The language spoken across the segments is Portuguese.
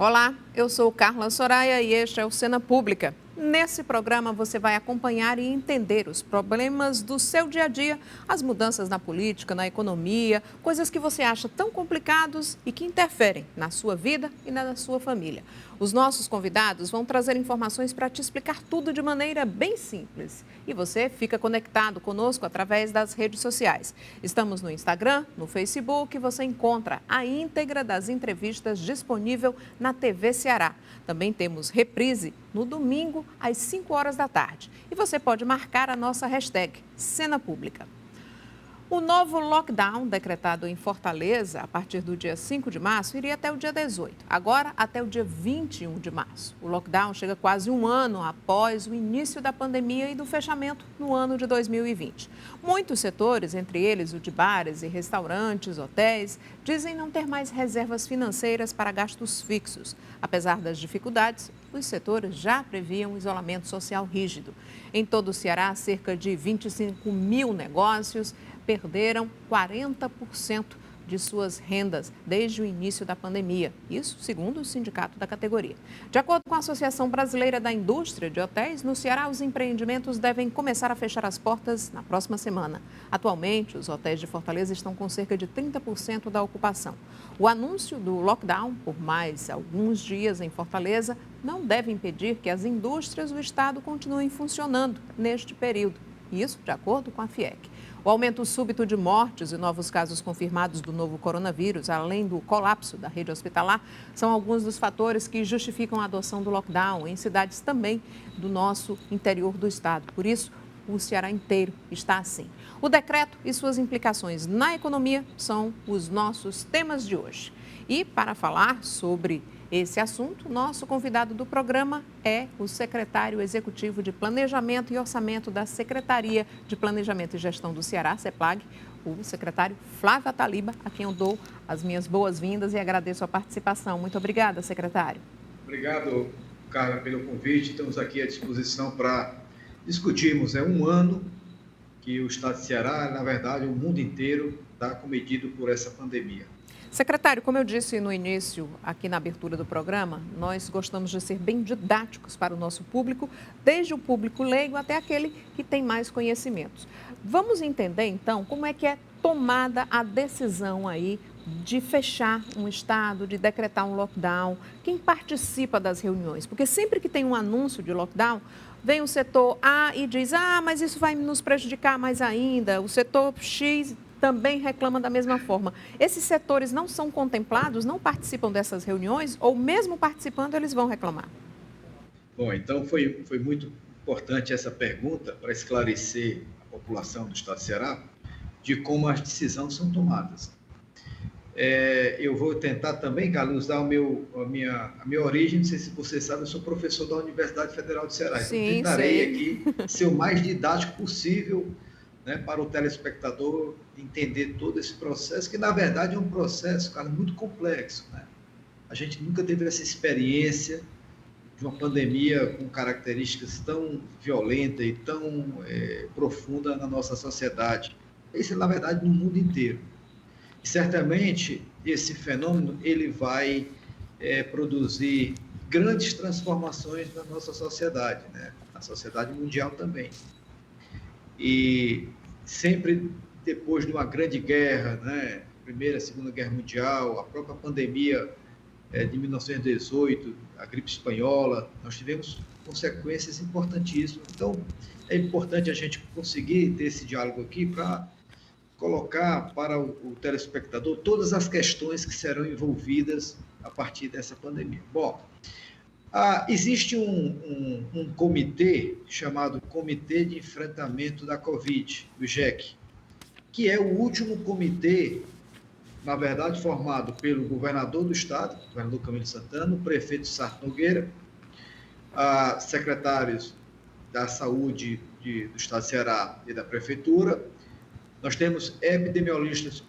Olá, eu sou Carla Soraya e este é o Cena Pública. Nesse programa você vai acompanhar e entender os problemas do seu dia a dia, as mudanças na política, na economia, coisas que você acha tão complicados e que interferem na sua vida e na da sua família. Os nossos convidados vão trazer informações para te explicar tudo de maneira bem simples. E você fica conectado conosco através das redes sociais. Estamos no Instagram, no Facebook, você encontra a íntegra das entrevistas disponível na TV Ceará. Também temos reprise no domingo, às 5 horas da tarde. E você pode marcar a nossa hashtag Cena Pública. O novo lockdown decretado em Fortaleza a partir do dia 5 de março iria até o dia 18, agora até o dia 21 de março. O lockdown chega quase um ano após o início da pandemia e do fechamento no ano de 2020. Muitos setores, entre eles o de bares e restaurantes, hotéis, dizem não ter mais reservas financeiras para gastos fixos. Apesar das dificuldades, os setores já previam isolamento social rígido. Em todo o Ceará, cerca de 25 mil negócios perderam 40% de suas rendas desde o início da pandemia. Isso segundo o sindicato da categoria. De acordo com a Associação Brasileira da Indústria de Hotéis, no Ceará os empreendimentos devem começar a fechar as portas na próxima semana. Atualmente, os hotéis de Fortaleza estão com cerca de 30% da ocupação. O anúncio do lockdown por mais alguns dias em Fortaleza não deve impedir que as indústrias do estado continuem funcionando neste período. Isso de acordo com a FIEC. O aumento súbito de mortes e novos casos confirmados do novo coronavírus, além do colapso da rede hospitalar, são alguns dos fatores que justificam a adoção do lockdown em cidades também do nosso interior do estado. Por isso, o Ceará inteiro está assim. O decreto e suas implicações na economia são os nossos temas de hoje. E para falar sobre esse assunto, nosso convidado do programa é o secretário executivo de Planejamento e Orçamento da Secretaria de Planejamento e Gestão do Ceará, CEPLAG, o secretário Flávio Ataliba, a quem eu dou as minhas boas-vindas e agradeço a participação. Muito obrigada, secretário. Obrigado, Carla, pelo convite. Estamos aqui à disposição para discutirmos. É um ano que o estado de Ceará, na verdade, o mundo inteiro está acometido por essa pandemia. Secretário, como eu disse no início, aqui na abertura do programa, nós gostamos de ser bem didáticos para o nosso público, desde o público leigo até aquele que tem mais conhecimentos. Vamos entender, então, como é que é tomada a decisão aí de fechar um estado, de decretar um lockdown, quem participa das reuniões? Porque sempre que tem um anúncio de lockdown, vem o setor A e diz, mas isso vai nos prejudicar mais ainda, o setor X também reclama da mesma forma. Esses setores não são contemplados, não participam dessas reuniões ou mesmo participando eles vão reclamar? Bom, então foi muito importante essa pergunta para esclarecer a população do estado de Ceará de como as decisões são tomadas. Eu vou tentar também, Carlos, dar a minha origem, não sei se você sabe, eu sou professor da Universidade Federal de Ceará, Sim, então tentarei sei. aqui ser o mais didático possível, né, para o telespectador entender todo esse processo, que na verdade é um processo, cara, muito complexo, né? A gente nunca teve essa experiência de uma pandemia com características tão violentas e tão profunda na nossa sociedade. Isso, na verdade, no mundo inteiro. E certamente esse fenômeno ele vai produzir grandes transformações na nossa sociedade, né? Na sociedade mundial também. E sempre depois de uma grande guerra, né, Primeira, Segunda Guerra Mundial, a própria pandemia de 1918, a gripe espanhola, nós tivemos consequências importantíssimas. Então, é importante a gente conseguir ter esse diálogo aqui para colocar para o telespectador todas as questões que serão envolvidas a partir dessa pandemia. Bom, existe um comitê chamado Comitê de Enfrentamento da Covid, o GEC, que é o último comitê, na verdade, formado pelo governador do estado, o governador Camilo Santana, o prefeito Sarto Nogueira, secretários da saúde do estado de Ceará e da prefeitura. Nós temos epidemiologistas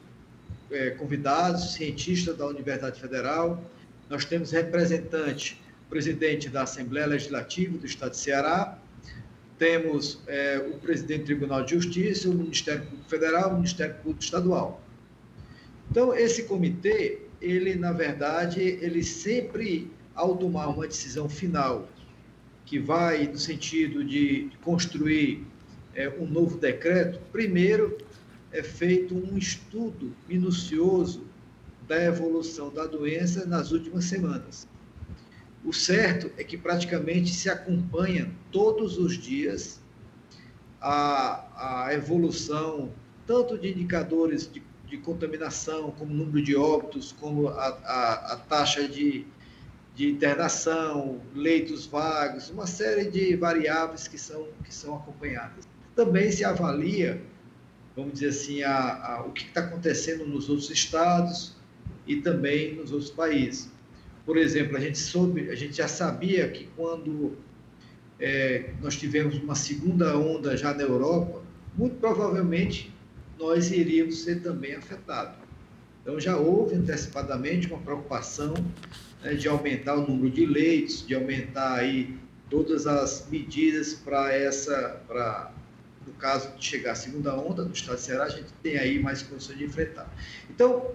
convidados, cientistas da Universidade Federal, nós temos representante, presidente da Assembleia Legislativa do Estado de Ceará, temos o presidente do Tribunal de Justiça, o Ministério Público Federal, o Ministério Público Estadual. Então, esse comitê, ele, na verdade, ele sempre ao tomar uma decisão final, que vai no sentido de construir um novo decreto, primeiro é feito um estudo minucioso da evolução da doença nas últimas semanas. O certo é que praticamente se acompanha todos os dias a evolução, tanto de indicadores de contaminação, como número de óbitos, como a taxa de internação, leitos vagos, uma série de variáveis que são acompanhadas. Também se avalia, vamos dizer assim, o que está acontecendo nos outros estados e também nos outros países. Por exemplo, a gente já sabia que quando nós tivemos uma segunda onda já na Europa, muito provavelmente nós iríamos ser também afetados. Então, já houve antecipadamente uma preocupação, né, de aumentar o número de leitos, de aumentar aí todas as medidas para no caso de chegar a segunda onda no estado de Ceará, a gente tem aí mais condições de enfrentar. Então,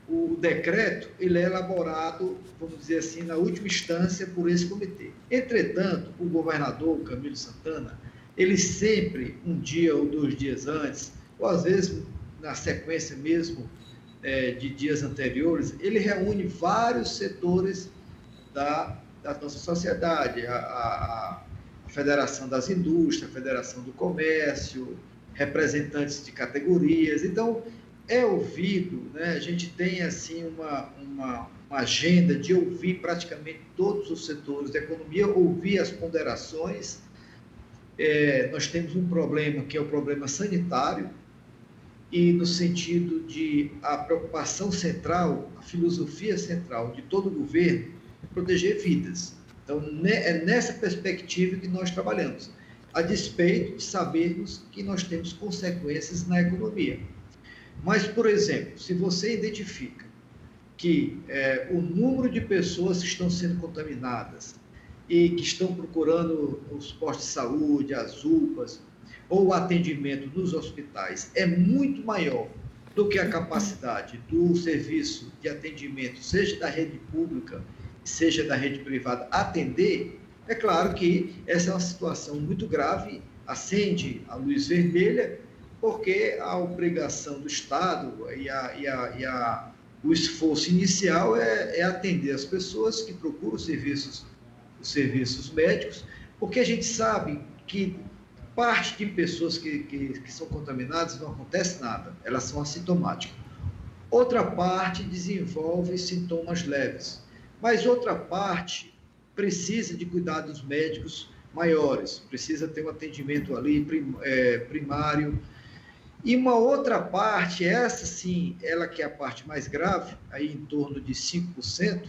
o decreto ele é elaborado, vamos dizer assim, na última instância por esse comitê. Entretanto, o governador Camilo Santana, ele sempre, um dia ou 2 dias antes, ou às vezes na sequência mesmo de dias anteriores, ele reúne vários setores da nossa sociedade, a Federação das Indústrias, a Federação do Comércio, representantes de categorias. Então, é ouvido, né? A gente tem assim uma agenda de ouvir praticamente todos os setores da economia, ouvir as ponderações. Nós temos um problema que é o problema sanitário, e no sentido de a preocupação central, a filosofia central de todo o governo é proteger vidas. Então, é nessa perspectiva que nós trabalhamos, a despeito de sabermos que nós temos consequências na economia. Mas, por exemplo, se você identifica que o número de pessoas que estão sendo contaminadas e que estão procurando os postos de saúde, as UPAs, ou o atendimento nos hospitais é muito maior do que a capacidade do serviço de atendimento, seja da rede pública, seja da rede privada, atender, é claro que essa é uma situação muito grave, acende a luz vermelha, porque a obrigação do Estado o esforço inicial é atender as pessoas que procuram os serviços médicos, porque a gente sabe que parte de pessoas que são contaminadas não acontece nada, elas são assintomáticas. Outra parte desenvolve sintomas leves, mas outra parte precisa de cuidados médicos maiores, precisa ter um atendimento ali primário. E uma outra parte, essa sim, ela que é a parte mais grave, aí em torno de 5%,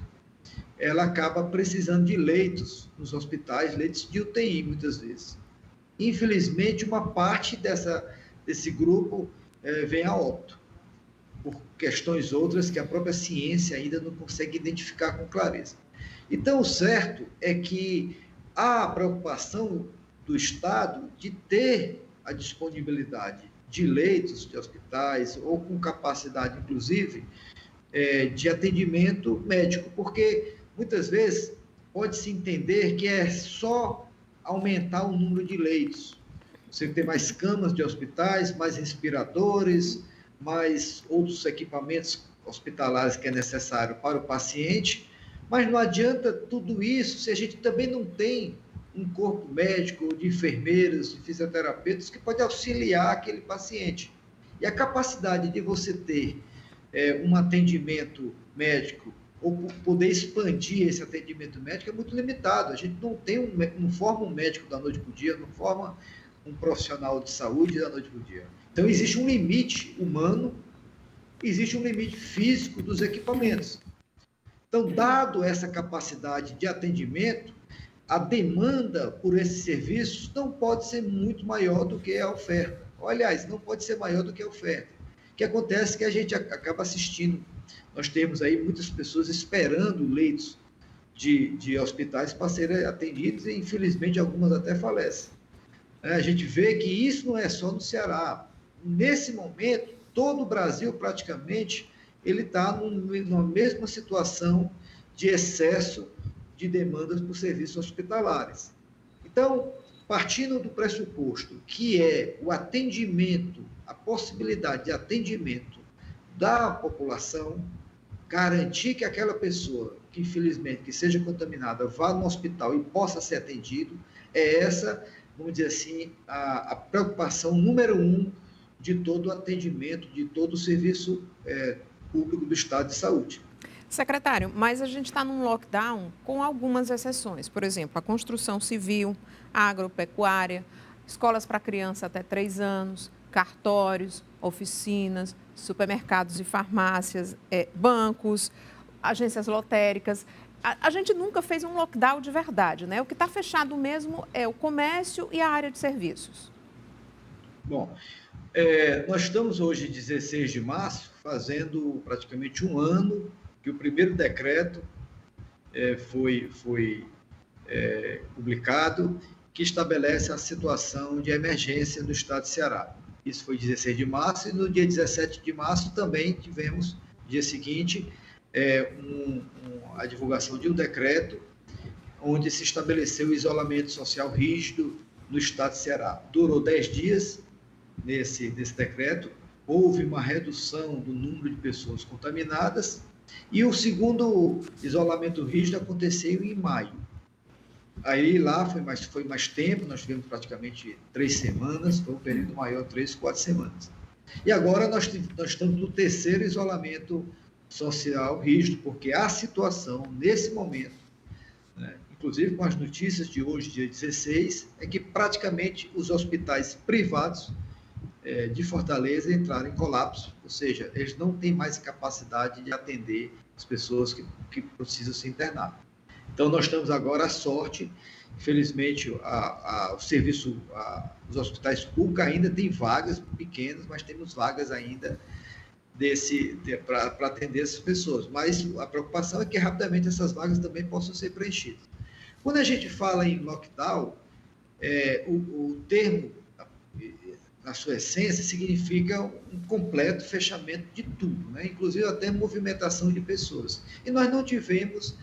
ela acaba precisando de leitos nos hospitais, leitos de UTI muitas vezes. Infelizmente, uma parte desse grupo vem a óbito, por questões outras que a própria ciência ainda não consegue identificar com clareza. Então, o certo é que há a preocupação do Estado de ter a disponibilidade de leitos de hospitais, ou com capacidade, inclusive, de atendimento médico, porque muitas vezes pode-se entender que é só aumentar o número de leitos. Você tem mais camas de hospitais, mais respiradores, mais outros equipamentos hospitalares que é necessário para o paciente, mas não adianta tudo isso se a gente também não tem um corpo médico, de enfermeiras, de fisioterapeutas que pode auxiliar aquele paciente. E a capacidade de você ter um atendimento médico ou poder expandir esse atendimento médico é muito limitado. A gente não forma um médico da noite para o dia, não forma um profissional de saúde da noite para o dia. Então, existe um limite humano, existe um limite físico dos equipamentos. Então, dado essa capacidade de atendimento, a demanda por esses serviços não pode ser muito maior do que a oferta. Aliás, não pode ser maior do que a oferta. O que acontece é que a gente acaba assistindo. Nós temos aí muitas pessoas esperando leitos de hospitais para serem atendidos e, infelizmente, algumas até falecem. A gente vê que isso não é só no Ceará. Nesse momento, todo o Brasil, praticamente, ele está numa mesma situação de excesso de demandas por serviços hospitalares. Então, partindo do pressuposto que é o atendimento, a possibilidade de atendimento da população, garantir que aquela pessoa que, infelizmente, que seja contaminada, vá no hospital e possa ser atendido, é essa, vamos dizer assim, a preocupação número 1 de todo o atendimento, de todo o serviço público do Estado de saúde. Secretário, mas a gente está num lockdown com algumas exceções. Por exemplo, a construção civil, a agropecuária, escolas para criança até 3 anos, cartórios, oficinas, supermercados e farmácias, bancos, agências lotéricas. A gente nunca fez um lockdown de verdade, né? O que está fechado mesmo é o comércio e a área de serviços. Bom, nós estamos hoje, 16 de março, fazendo praticamente um ano que o primeiro decreto foi publicado, que estabelece a situação de emergência no estado de Ceará. Isso foi 16 de março, e no dia 17 de março também tivemos, no dia seguinte, a divulgação de um decreto onde se estabeleceu o isolamento social rígido no estado de Ceará. Durou 10 dias nesse decreto, houve uma redução do número de pessoas contaminadas, e o segundo isolamento rígido aconteceu em maio. Aí lá foi mais tempo, nós tivemos praticamente 3 semanas, foi um período maior, 3, 4 semanas. E agora nós estamos no terceiro isolamento social rígido, porque a situação, nesse momento, né, inclusive com as notícias de hoje, dia 16, é que praticamente os hospitais privados de Fortaleza entraram em colapso, ou seja, eles não têm mais capacidade de atender as pessoas que precisam se internar. Então, nós estamos agora à sorte, infelizmente, o serviço, os hospitais públicos ainda têm vagas pequenas, mas temos vagas ainda para atender essas pessoas. Mas a preocupação é que rapidamente essas vagas também possam ser preenchidas. Quando a gente fala em lockdown, o termo, na sua essência, significa um completo fechamento de tudo, né? Inclusive até movimentação de pessoas. E nós não tivemos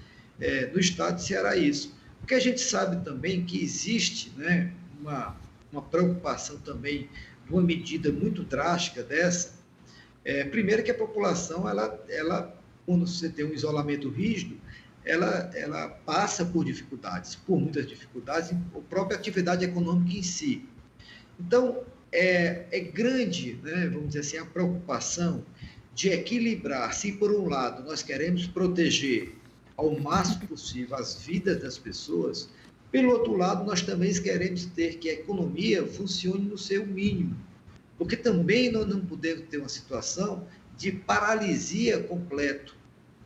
no estado de Ceará isso. Porque a gente sabe também que existe, né, uma preocupação também de uma medida muito drástica dessa. Primeiro que a população, ela, quando você tem um isolamento rígido, ela passa por muitas dificuldades, a própria atividade econômica em si. Então, é grande, né, vamos dizer assim, a preocupação de equilibrar, se por um lado nós queremos proteger ao máximo possível as vidas das pessoas, pelo outro lado nós também queremos ter que a economia funcione no seu mínimo, porque também nós não podemos ter uma situação de paralisia completa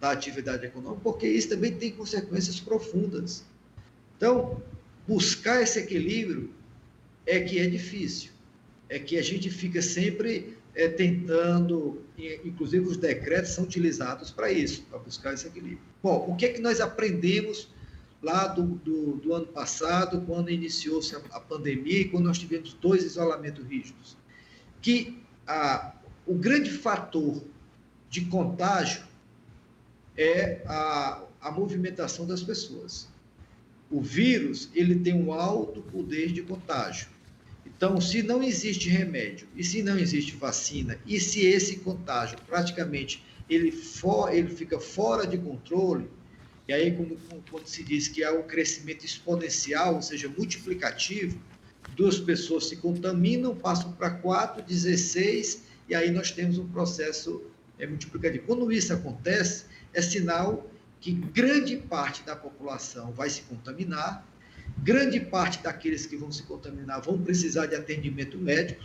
da atividade econômica, porque isso também tem consequências profundas. Então, buscar esse equilíbrio é que é difícil, é que a gente fica sempre tentando, inclusive os decretos são utilizados para isso, para buscar esse equilíbrio. Bom, o que é que nós aprendemos lá do ano passado, quando iniciou-se a pandemia e quando nós tivemos 2 isolamentos rígidos? Que o grande fator de contágio é a movimentação das pessoas. O vírus, ele tem um alto poder de contágio. Então, se não existe remédio, e se não existe vacina, e se esse contágio praticamente ele fica fora de controle, e aí quando se diz que há um crescimento exponencial, ou seja, multiplicativo, 2 pessoas se contaminam, passam para 4, 16, e aí nós temos um processo multiplicativo. Quando isso acontece, é sinal que grande parte da população vai se contaminar, grande parte daqueles que vão se contaminar vão precisar de atendimento médico,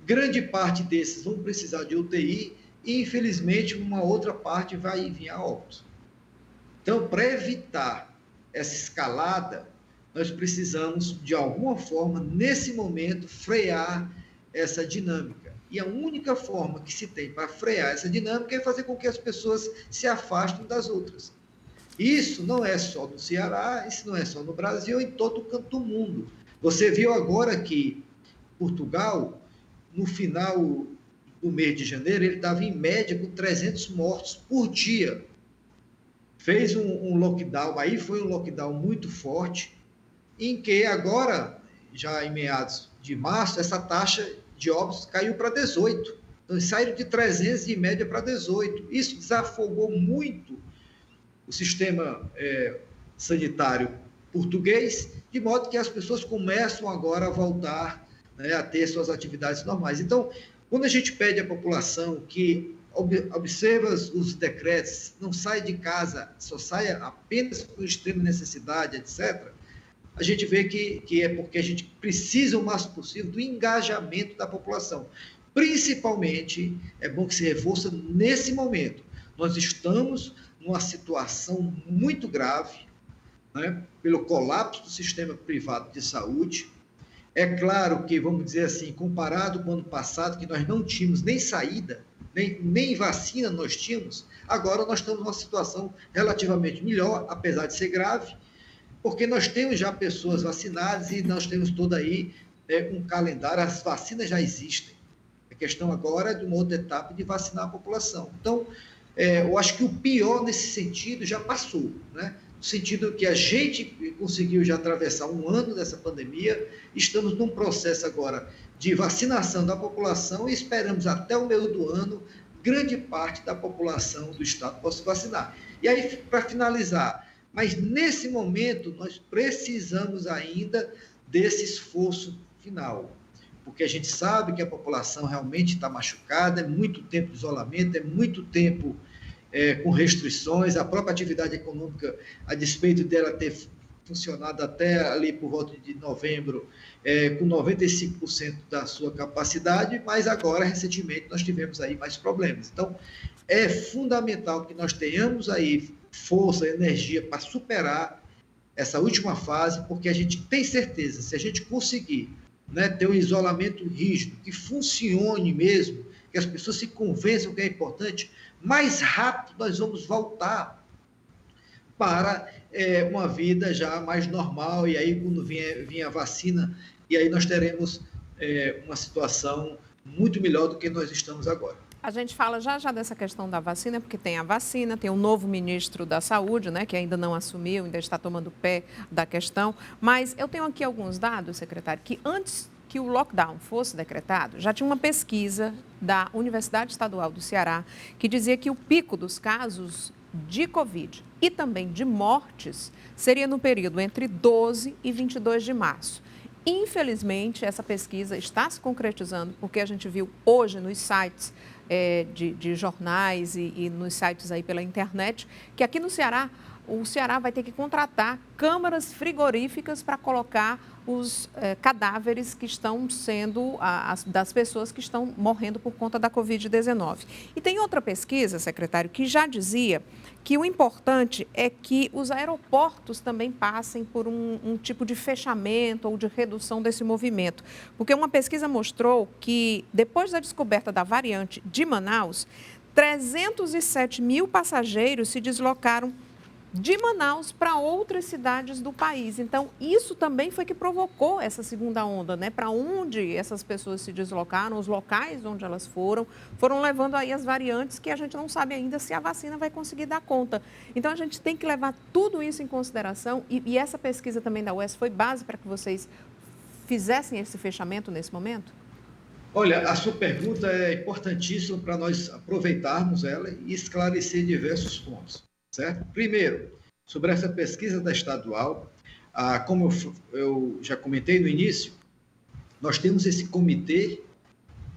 grande parte desses vão precisar de UTI e, infelizmente, uma outra parte vai vir a óbito. Então, para evitar essa escalada, nós precisamos, de alguma forma, nesse momento, frear essa dinâmica. E a única forma que se tem para frear essa dinâmica é fazer com que as pessoas se afastem das outras. Isso não é só no Ceará, isso não é só no Brasil, em todo o canto do mundo. Você viu agora que Portugal, no final do mês de janeiro, ele estava em média com 300 mortos por dia. fez um lockdown, aí foi um lockdown muito forte, em que agora, já em meados de março, essa taxa de óbitos caiu para 18. Então, saíram de 300 de média para 18. Isso desafogou muito o sistema sanitário português, de modo que as pessoas começam agora a voltar, né, a ter suas atividades normais. Então, quando a gente pede à população que observa os decretos, não sai de casa, só saia apenas por extrema necessidade, etc., a gente vê que é porque a gente precisa o máximo possível do engajamento da população. Principalmente, é bom que se reforça nesse momento. Nós estamos numa situação muito grave, né, pelo colapso do sistema privado de saúde. É claro que, vamos dizer assim, comparado com o ano passado, que nós não tínhamos nem saída, nem vacina nós tínhamos, agora nós estamos numa situação relativamente melhor, apesar de ser grave, porque nós temos já pessoas vacinadas e nós temos todo aí um calendário, as vacinas já existem. A questão agora é de uma outra etapa de vacinar a população. Então, eu acho que o pior nesse sentido já passou, né? No sentido que a gente conseguiu já atravessar um ano dessa pandemia, estamos num processo agora de vacinação da população e esperamos até o meio do ano grande parte da população do estado possa vacinar. E aí, para finalizar, mas nesse momento nós precisamos ainda desse esforço final, porque a gente sabe que a população realmente está machucada, é muito tempo de isolamento, é muito tempo com restrições, a própria atividade econômica, a despeito dela ter funcionado até ali por volta de novembro, com 95% da sua capacidade, mas agora, recentemente, nós tivemos aí mais problemas. Então, é fundamental que nós tenhamos aí força, energia para superar essa última fase, porque a gente tem certeza, se a gente conseguir, né, ter um isolamento rígido, que funcione mesmo, que as pessoas se convençam que é importante, mais rápido nós vamos voltar para uma vida já mais normal, e aí quando vier a vacina, e aí nós teremos uma situação muito melhor do que nós estamos agora. A gente fala já dessa questão da vacina, porque tem a vacina, tem o novo ministro da Saúde, né, que ainda não assumiu, ainda está tomando pé da questão. Mas eu tenho aqui alguns dados, secretário, que antes que o lockdown fosse decretado, já tinha uma pesquisa da Universidade Estadual do Ceará que dizia que o pico dos casos de Covid e também de mortes seria no período entre 12 e 22 de março. Infelizmente, essa pesquisa está se concretizando, porque a gente viu hoje nos sites de jornais e nos sites aí pela internet, que aqui no Ceará, o Ceará vai ter que contratar câmaras frigoríficas para colocar os cadáveres que estão sendo, das pessoas que estão morrendo por conta da Covid-19. E tem outra pesquisa, secretário, que já dizia que o importante é que os aeroportos também passem por um tipo de fechamento ou de redução desse movimento. Porque uma pesquisa mostrou que, depois da descoberta da variante de Manaus, 307 mil passageiros se deslocaram de Manaus para outras cidades do país. Então, isso também foi que provocou essa segunda onda, né? Para onde essas pessoas se deslocaram, os locais onde elas foram levando aí as variantes que a gente não sabe ainda se a vacina vai conseguir dar conta. Então, a gente tem que levar tudo isso em consideração e essa pesquisa também da UES foi base para que vocês fizessem esse fechamento nesse momento? Olha, a sua pergunta é importantíssima para nós aproveitarmos ela e esclarecer diversos pontos. Certo? Primeiro, sobre essa pesquisa da estadual, como eu já comentei no início, nós temos esse comitê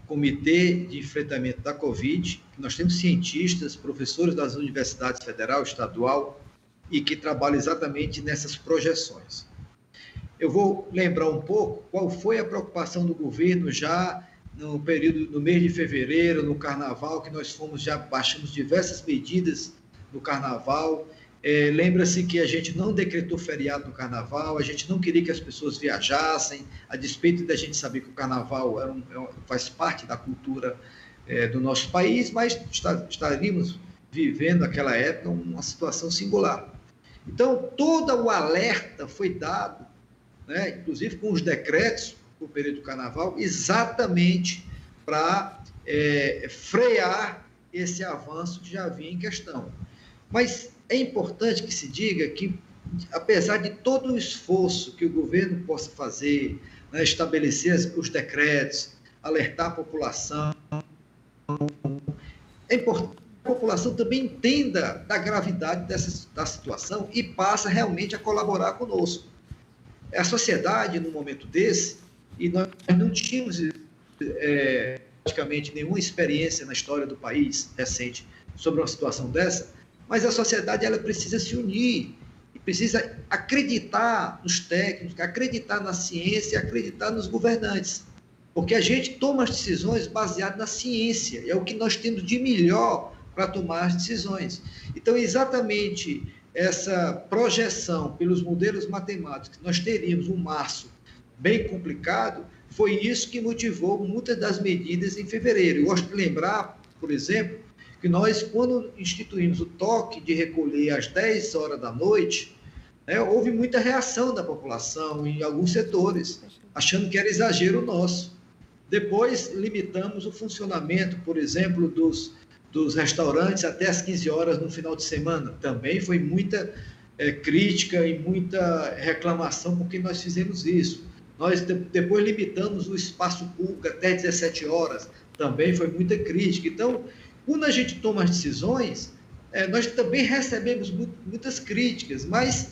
de enfrentamento da Covid, nós temos cientistas, professores das universidades federal, estadual, e que trabalham exatamente nessas projeções. Eu vou lembrar um pouco qual foi a preocupação do governo já no período, no mês de fevereiro, no carnaval, que nós baixamos diversas medidas no carnaval. Lembra-se que a gente não decretou feriado no carnaval, a gente não queria que as pessoas viajassem, a despeito da gente saber que o carnaval faz parte da cultura do nosso país, mas estaríamos vivendo naquela época uma situação singular. Então, todo o alerta foi dado, né, inclusive com os decretos para o período do carnaval, exatamente para frear esse avanço que já havia em questão. Mas é importante que se diga que, apesar de todo o esforço que o governo possa fazer, né, estabelecer os decretos, alertar a população, é importante que a população também entenda da gravidade da situação e passe realmente a colaborar conosco. A sociedade, num momento desse, e nós não tínhamos praticamente nenhuma experiência na história do país recente sobre uma situação dessa, mas a sociedade ela precisa se unir e precisa acreditar nos técnicos, acreditar na ciência e acreditar nos governantes. Porque a gente toma as decisões baseadas na ciência, é o que nós temos de melhor para tomar as decisões. Então, exatamente essa projeção pelos modelos matemáticos, que nós teríamos um março bem complicado, foi isso que motivou muitas das medidas em fevereiro. Eu gosto de lembrar, por exemplo, que nós, quando instituímos o toque de recolher às 10 horas da noite, né, houve muita reação da população em alguns setores, achando que era exagero nosso. Depois, limitamos o funcionamento, por exemplo, dos restaurantes até às 15 horas no final de semana. Também foi muita crítica e muita reclamação porque nós fizemos isso. Nós depois limitamos o espaço público até 17 horas. Também foi muita crítica. Então, quando a gente toma as decisões, nós também recebemos muitas críticas, mas,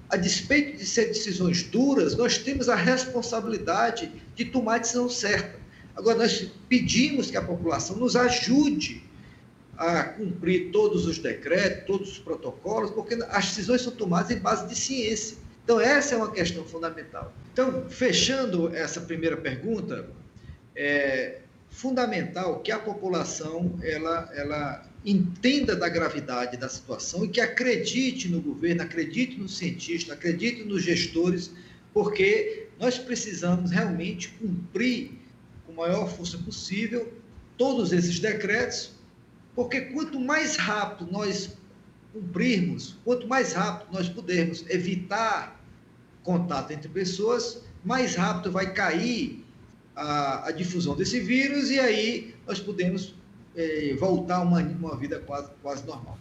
a despeito de ser decisões duras, nós temos a responsabilidade de tomar a decisão certa. Agora, nós pedimos que a população nos ajude a cumprir todos os decretos, todos os protocolos, porque as decisões são tomadas em base de ciência. Então, essa é uma questão fundamental. Então, fechando essa primeira pergunta, é fundamental que a população ela entenda da gravidade da situação e que acredite no governo, acredite no cientista, acredite nos gestores, porque nós precisamos realmente cumprir com a maior força possível todos esses decretos, porque quanto mais rápido nós cumprirmos, quanto mais rápido nós pudermos evitar contato entre pessoas, mais rápido vai cair a difusão desse vírus e aí nós podemos voltar a uma vida quase normal.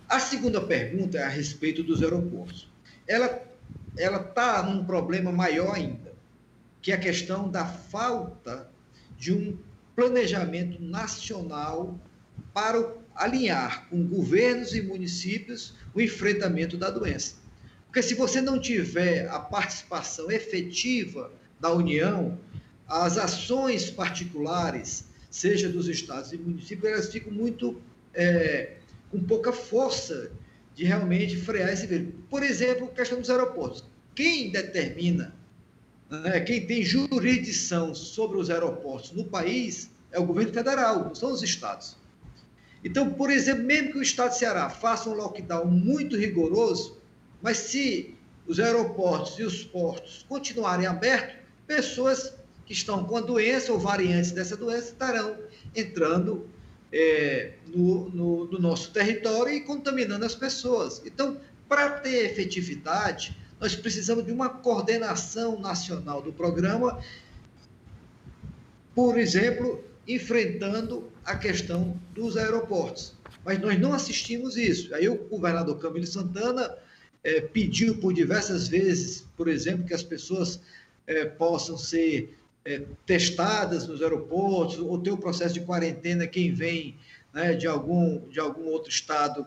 A segunda pergunta é a respeito dos aeroportos. Ela está num problema maior ainda, que é a questão da falta de um planejamento nacional para alinhar com governos e municípios o enfrentamento da doença. Porque se você não tiver a participação efetiva da União, as ações particulares, seja dos estados e municípios, elas ficam muito com pouca força de realmente frear esse vírus. Por exemplo, a questão dos aeroportos. Quem determina, né, quem tem jurisdição sobre os aeroportos no país é o governo federal, não são os estados. Então, por exemplo, mesmo que o estado de Ceará faça um lockdown muito rigoroso, mas se os aeroportos e os portos continuarem abertos, pessoas que estão com a doença ou variantes dessa doença estarão entrando no nosso território e contaminando as pessoas. Então, para ter efetividade, nós precisamos de uma coordenação nacional do programa, por exemplo, enfrentando a questão dos aeroportos. Mas nós não assistimos isso. Aí o governador Camilo Santana pediu por diversas vezes, por exemplo, que as pessoas possam ser testadas nos aeroportos, ou ter o processo de quarentena quem vem, né, de algum outro estado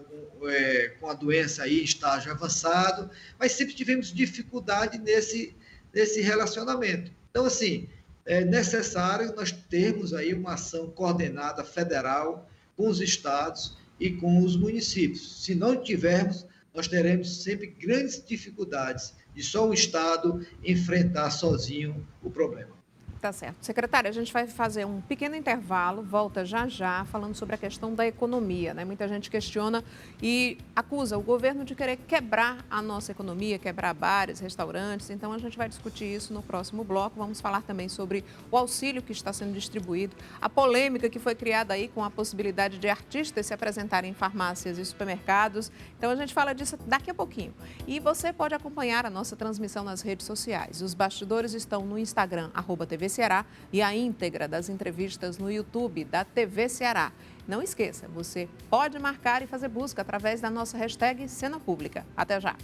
com a doença aí em estágio avançado, mas sempre tivemos dificuldade nesse relacionamento. Então, assim, é necessário nós termos aí uma ação coordenada federal com os estados e com os municípios. Se não tivermos, nós teremos sempre grandes dificuldades de só o estado enfrentar sozinho o problema. Tá certo. Secretária, a gente vai fazer um pequeno intervalo, volta já já, falando sobre a questão da economia, né? Muita gente questiona e acusa o governo de querer quebrar a nossa economia, quebrar bares, restaurantes. Então, a gente vai discutir isso no próximo bloco. Vamos falar também sobre o auxílio que está sendo distribuído, a polêmica que foi criada aí com a possibilidade de artistas se apresentarem em farmácias e supermercados. Então, a gente fala disso daqui a pouquinho. E você pode acompanhar a nossa transmissão nas redes sociais. Os bastidores estão no Instagram, @TV Ceará, e a íntegra das entrevistas no YouTube da TV Ceará. Não esqueça, você pode marcar e fazer busca através da nossa hashtag Cena Pública. Até já!